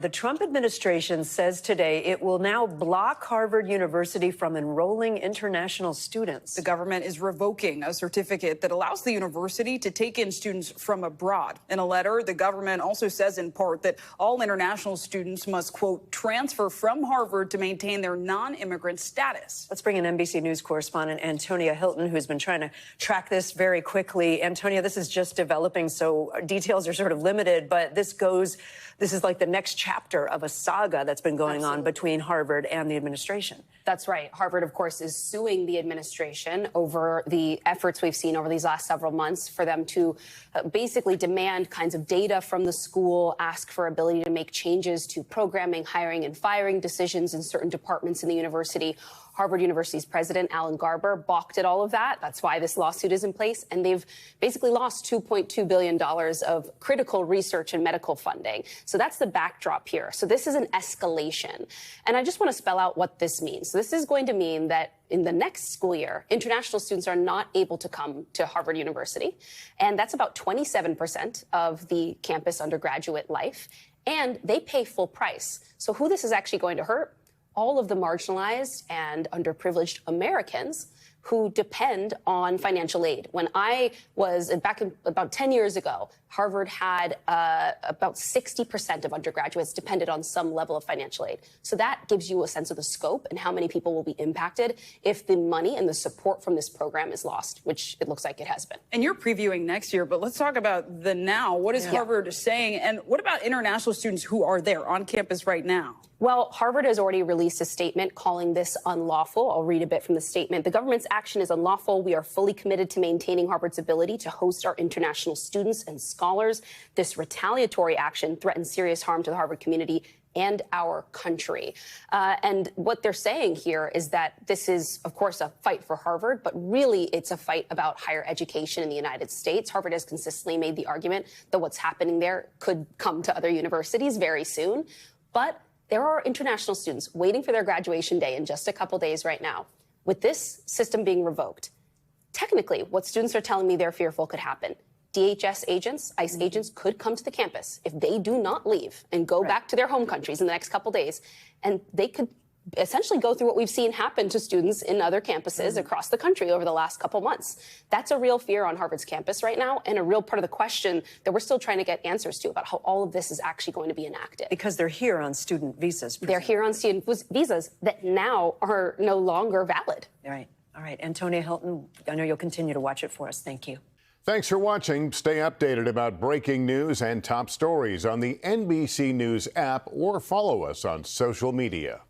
The Trump administration says today it will now block Harvard University from enrolling international students. The government is revoking a certificate that allows the university to take in students from abroad. In a letter, the government also says in part that all international students must, quote, transfer from Harvard to maintain their non-immigrant status. Let's bring in NBC News correspondent Antonia Hylton, who's been trying to track this very quickly. Antonia, this is just developing, so details are sort of limited, but this is like the next chapter of a saga that's been going on between Harvard and the administration. That's right. Harvard, of course, is suing the administration over the efforts we've seen over these last several months for them to basically demand kinds of data from the school, ask for ability to make changes to programming, hiring, and firing decisions in certain departments in the university. Harvard University's president, Alan Garber, balked at all of that. That's why this lawsuit is in place. And they've basically lost $2.2 billion of critical research and medical funding. So that's the backdrop here. So this is an escalation. And I just want to spell out what this means. So this is going to mean that in the next school year, international students are not able to come to Harvard University. And that's about 27% of the campus undergraduate life. And they pay full price. So who this is actually going to hurt? All of the marginalized and underprivileged Americans who depend on financial aid. When I was back in about 10 years ago, Harvard had about 60% of undergraduates depended on some level of financial aid. So that gives you a sense of the scope and how many people will be impacted if the money and the support from this program is lost, which it looks like it has been. And you're previewing next year, but let's talk about the now. What is Harvard saying? And what about international students who are there on campus right now? Well, Harvard has already released a statement calling this unlawful. I'll read a bit from the statement. The government's action is unlawful. We are fully committed to maintaining Harvard's ability to host our international students and scholars. This retaliatory action threatens serious harm to the Harvard community and our country. And what they're saying here is that this is, of course, a fight for Harvard, but really it's a fight about higher education in the United States. Harvard has consistently made the argument that what's happening there could come to other universities very soon. But there are international students waiting for their graduation day in just a couple days right now. With this system being revoked, technically, what students are telling me they're fearful could happen. DHS agents, ICE agents could come to the campus if they do not leave and go back to their home countries in the next couple days, and they could essentially go through what we've seen happen to students in other campuses across the country over the last couple months. That's a real fear on Harvard's campus right now, and a real part of the question that we're still trying to get answers to about how all of this is actually going to be enacted. Because they're here on student visas. They're here on student visas that now are no longer valid. All right. All right. Antonia Hylton, I know you'll continue to watch it for us. Thank you. Thanks for watching. Stay updated about breaking news and top stories on the NBC News app or follow us on social media.